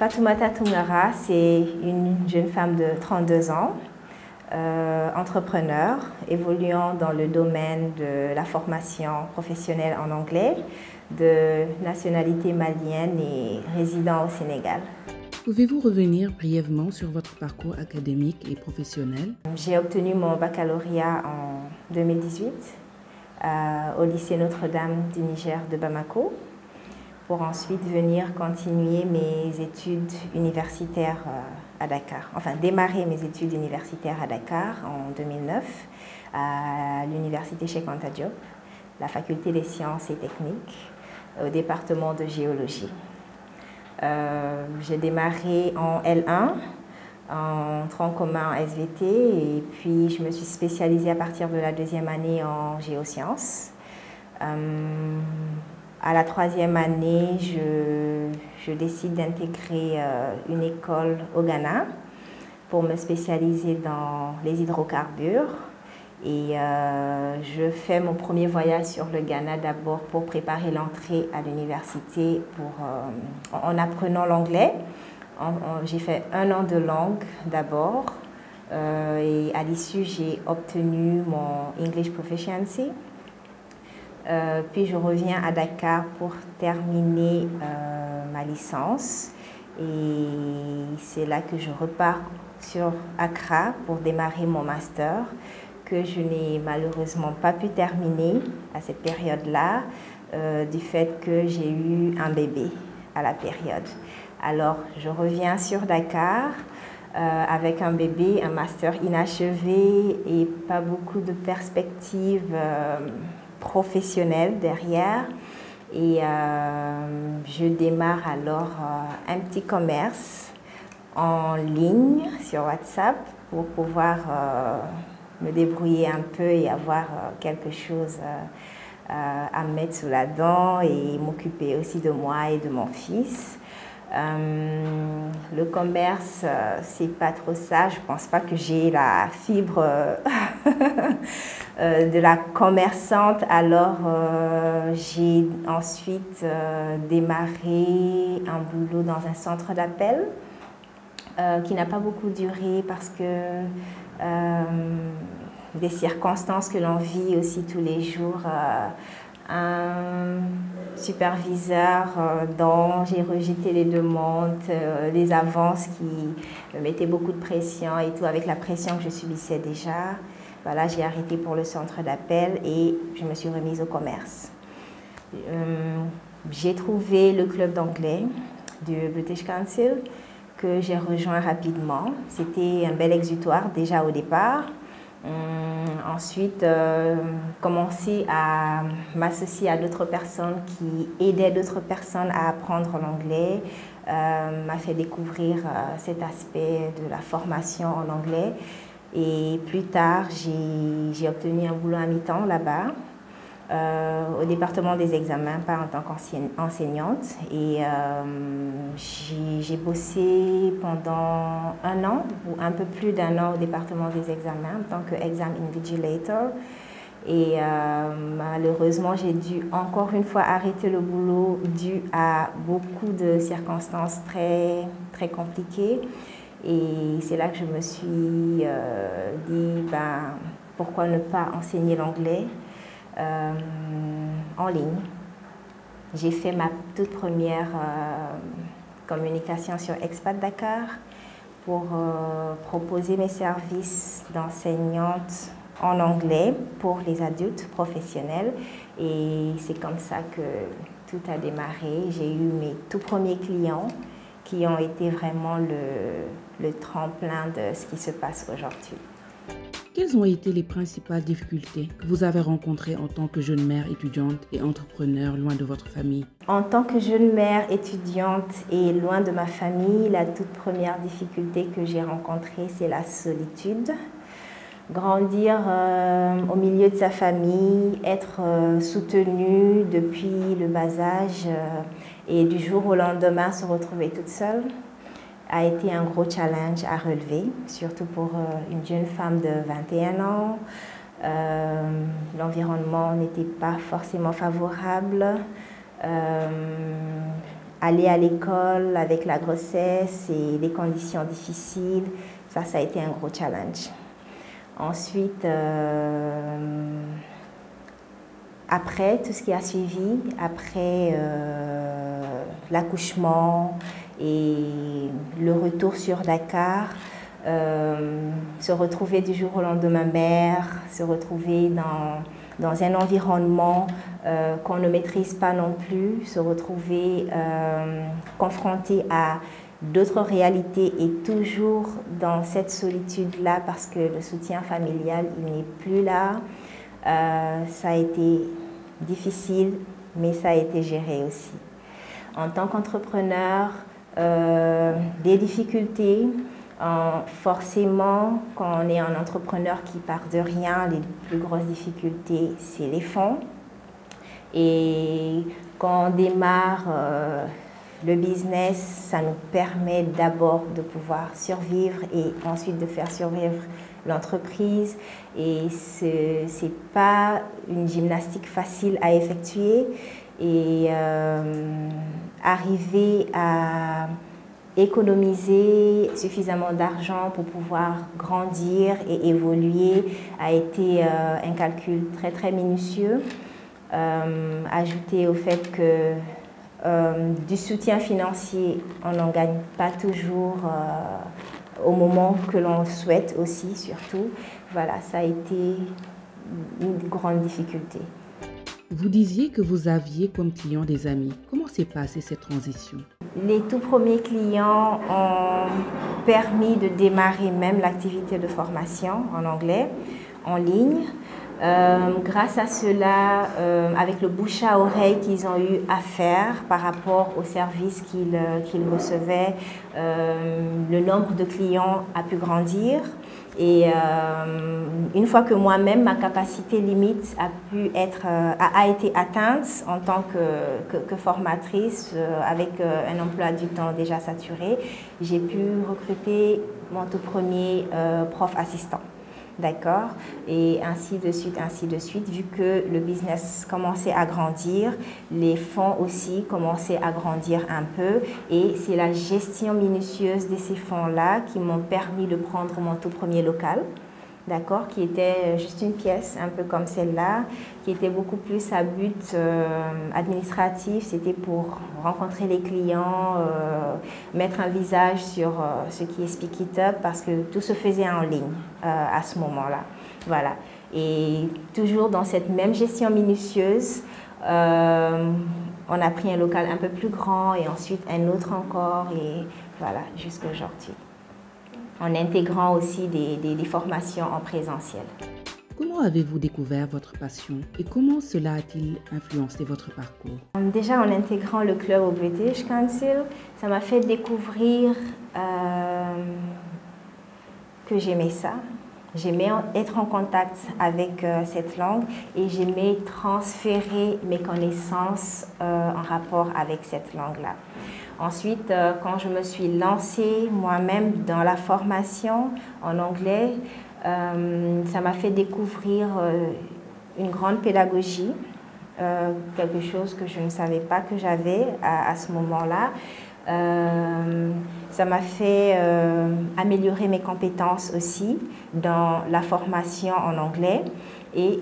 Fatoumata Toungara, c'est une jeune femme de 32 ans, entrepreneur, évoluant dans le domaine de la formation professionnelle en anglais, de nationalité malienne et résident au Sénégal. Pouvez-vous revenir brièvement sur votre parcours académique et professionnel? J'ai obtenu mon baccalauréat en 2018 au lycée Notre-Dame du Niger de Bamako, pour ensuite venir continuer mes études universitaires à Dakar. Enfin, démarrer mes études universitaires à Dakar en 2009 à l'université Cheikh Anta Diop, la faculté des sciences et techniques, au département de géologie. J'ai démarré en L1, en tronc commun en SVT, et puis je me suis spécialisée à partir de la deuxième année en géosciences. À la troisième année, je décide d'intégrer une école au Ghana pour me spécialiser dans les hydrocarbures. Et je fais mon premier voyage sur le Ghana d'abord pour préparer l'entrée à l'université en apprenant l'anglais. J'ai fait 1 an de langue d'abord et à l'issue, j'ai obtenu mon English Proficiency. Puis je reviens à Dakar pour terminer ma licence et c'est là que je repars sur Accra pour démarrer mon master que je n'ai malheureusement pas pu terminer à cette période-là du fait que j'ai eu un bébé à la période. Alors je reviens sur Dakar avec un bébé, un master inachevé et pas beaucoup de perspectives professionnelle derrière et je démarre alors un petit commerce en ligne sur WhatsApp pour pouvoir me débrouiller un peu et avoir quelque chose à mettre sous la dent et m'occuper aussi de moi et de mon fils. Le commerce, c'est pas trop ça. Je pense pas que j'ai la fibre de la commerçante. Alors, j'ai ensuite démarré un boulot dans un centre d'appel qui n'a pas beaucoup duré parce que des circonstances que l'on vit aussi tous les jours. Un superviseur dont j'ai rejeté les demandes, les avances qui me mettaient beaucoup de pression et tout, avec la pression que je subissais déjà. Voilà, j'ai arrêté pour le centre d'appel et je me suis remise au commerce. J'ai trouvé le club d'anglais du British Council que j'ai rejoint rapidement. C'était un bel exutoire déjà au départ. Ensuite, commencer à m'associer à d'autres personnes qui aidaient d'autres personnes à apprendre l'anglais m'a fait découvrir cet aspect de la formation en anglais. Et plus tard, j'ai obtenu un boulot à mi-temps là-bas, au département des examens, pas en tant qu'enseignante. Et j'ai bossé pendant 1 an, ou un peu plus d'1 an au département des examens, en tant qu'exam invigilator. Et malheureusement, j'ai dû encore une fois arrêter le boulot dû à beaucoup de circonstances très, très compliquées. Et c'est là que je me suis dit, pourquoi ne pas enseigner l'anglais en ligne. J'ai fait ma toute première communication sur Expat Dakar pour proposer mes services d'enseignante en anglais pour les adultes professionnels. Et c'est comme ça que tout a démarré. J'ai eu mes tout premiers clients qui ont été vraiment le tremplin de ce qui se passe aujourd'hui. Quelles ont été les principales difficultés que vous avez rencontrées en tant que jeune mère étudiante et entrepreneur loin de votre famille? En tant que jeune mère étudiante et loin de ma famille, la toute première difficulté que j'ai rencontrée, c'est la solitude. Grandir au milieu de sa famille, être soutenue depuis le bas âge et du jour au lendemain se retrouver toute seule a été un gros challenge à relever, surtout pour une jeune femme de 21 ans. L'environnement n'était pas forcément favorable. aller à l'école avec la grossesse et les conditions difficiles, ça a été un gros challenge. Ensuite, après tout ce qui a suivi, après l'accouchement et le retour sur Dakar, se retrouver du jour au lendemain mère, se retrouver dans un environnement qu'on ne maîtrise pas non plus, se retrouver confronté à d'autres réalités et toujours dans cette solitude-là parce que le soutien familial, il n'est plus là. Ça a été difficile, mais ça a été géré aussi. En tant qu'entrepreneur, des difficultés, forcément, quand on est un entrepreneur qui part de rien, les plus grosses difficultés, c'est les fonds. Et quand on démarre le business, ça nous permet d'abord de pouvoir survivre et ensuite de faire survivre l'entreprise. Et ce n'est pas une gymnastique facile à effectuer. Et arriver à économiser suffisamment d'argent pour pouvoir grandir et évoluer a été un calcul très très minutieux. Ajouté au fait que du soutien financier, on n'en gagne pas toujours au moment que l'on souhaite aussi, surtout. Voilà, ça a été une grande difficulté. Vous disiez que vous aviez comme clients des amis. Comment s'est passée cette transition? Les tout premiers clients ont permis de démarrer même l'activité de formation en anglais, en ligne. Grâce à cela, avec le bouche à oreille qu'ils ont eu à faire par rapport aux services qu'ils recevaient, le nombre de clients a pu grandir. Et une fois que moi-même, ma capacité limite a été atteinte en tant que formatrice, avec un emploi du temps déjà saturé, j'ai pu recruter mon tout premier prof assistant. D'accord? Et ainsi de suite, vu que le business commençait à grandir, les fonds aussi commençaient à grandir un peu. Et c'est la gestion minutieuse de ces fonds-là qui m'ont permis de prendre mon tout premier local. D'accord, qui était juste une pièce, un peu comme celle-là, qui était beaucoup plus à but administratif. C'était pour rencontrer les clients, mettre un visage sur ce qui est Speak It Up, parce que tout se faisait en ligne à ce moment-là. Voilà. Et toujours dans cette même gestion minutieuse, on a pris un local un peu plus grand et ensuite un autre encore, et voilà, jusqu'à aujourd'hui. En intégrant aussi des formations en présentiel. Comment avez-vous découvert votre passion et comment cela a-t-il influencé votre parcours? Déjà, en intégrant le club au British Council, ça m'a fait découvrir que j'aimais ça. J'aimais être en contact avec cette langue et j'aimais transférer mes connaissances en rapport avec cette langue-là. Ensuite, quand je me suis lancée moi-même dans la formation en anglais, ça m'a fait découvrir une grande pédagogie, quelque chose que je ne savais pas que j'avais à ce moment-là. Ça m'a fait améliorer mes compétences aussi dans la formation en anglais et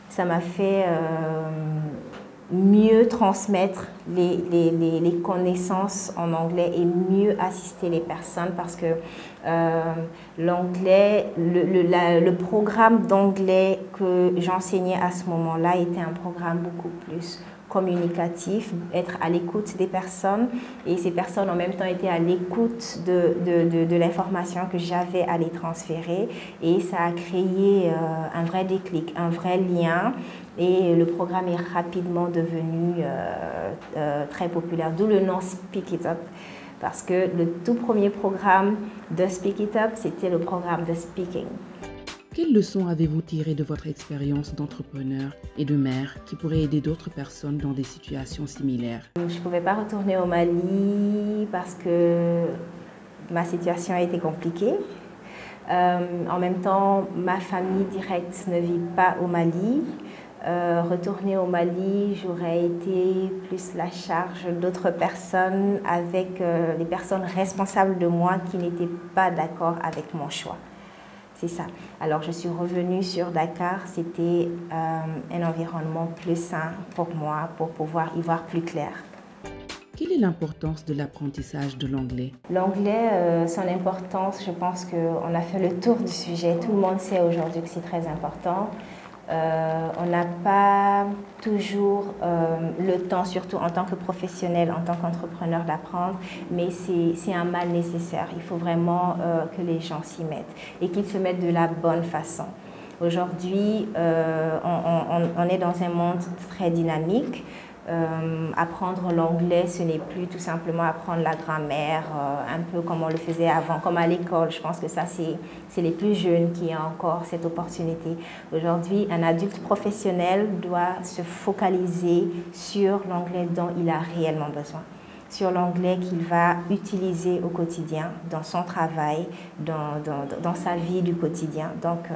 ça m'a fait mieux transmettre les connaissances en anglais et mieux assister les personnes parce que l'anglais, le programme d'anglais que j'enseignais à ce moment-là était un programme beaucoup plus communicatif, être à l'écoute des personnes et ces personnes en même temps étaient à l'écoute de l'information que j'avais à les transférer et ça a créé un vrai déclic, un vrai lien et le programme est rapidement devenu très populaire, d'où le nom Speak It Up parce que le tout premier programme de Speak It Up, c'était le programme de speaking. Quelles leçons avez-vous tirées de votre expérience d'entrepreneur et de mère qui pourrait aider d'autres personnes dans des situations similaires? Je ne pouvais pas retourner au Mali parce que ma situation a été compliquée. En même temps, ma famille directe ne vit pas au Mali. Retourner au Mali, j'aurais été plus la charge d'autres personnes avec les personnes responsables de moi qui n'étaient pas d'accord avec mon choix. C'est ça. Alors je suis revenue sur Dakar, c'était un environnement plus sain pour moi, pour pouvoir y voir plus clair. Quelle est l'importance de l'apprentissage de l'anglais? L'anglais, son importance, je pense qu'on a fait le tour du sujet. Tout le monde sait aujourd'hui que c'est très important. On n'a pas toujours le temps, surtout en tant que professionnel, en tant qu'entrepreneur, d'apprendre, mais c'est un mal nécessaire. Il faut vraiment que les gens s'y mettent et qu'ils se mettent de la bonne façon. Aujourd'hui, on est dans un monde très dynamique. Apprendre l'anglais, ce n'est plus tout simplement apprendre la grammaire, un peu comme on le faisait avant, comme à l'école. Je pense que ça, c'est les plus jeunes qui ont encore cette opportunité. Aujourd'hui, un adulte professionnel doit se focaliser sur l'anglais dont il a réellement besoin, sur l'anglais qu'il va utiliser au quotidien, dans son travail, dans sa vie du quotidien. Donc,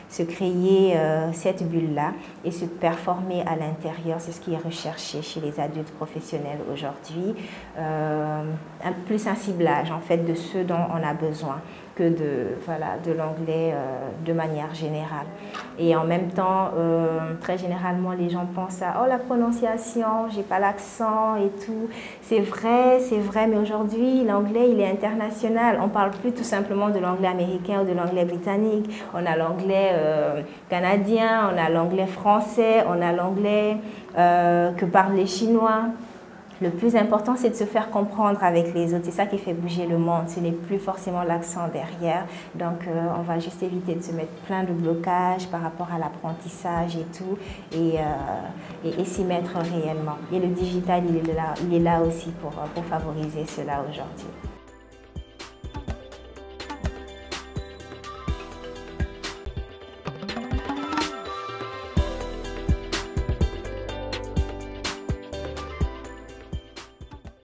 se créer cette bulle-là et se performer à l'intérieur, c'est ce qui est recherché chez les adultes professionnels aujourd'hui. Plus un ciblage, en fait, de ce dont on a besoin que de l'anglais de manière générale. Et en même temps, très généralement, les gens pensent à « oh, la prononciation, j'ai pas l'accent et tout ». C'est vrai, mais aujourd'hui, l'anglais, il est international. On parle plus tout simplement de l'anglais américain ou de l'anglais britannique. On a l'anglais canadien, on a l'anglais français, on a l'anglais que parlent les Chinois. Le plus important, c'est de se faire comprendre avec les autres. C'est ça qui fait bouger le monde. Ce n'est plus forcément l'accent derrière. Donc, on va juste éviter de se mettre plein de blocages par rapport à l'apprentissage et tout, et s'y mettre réellement. Et le digital, il est là aussi pour favoriser cela aujourd'hui.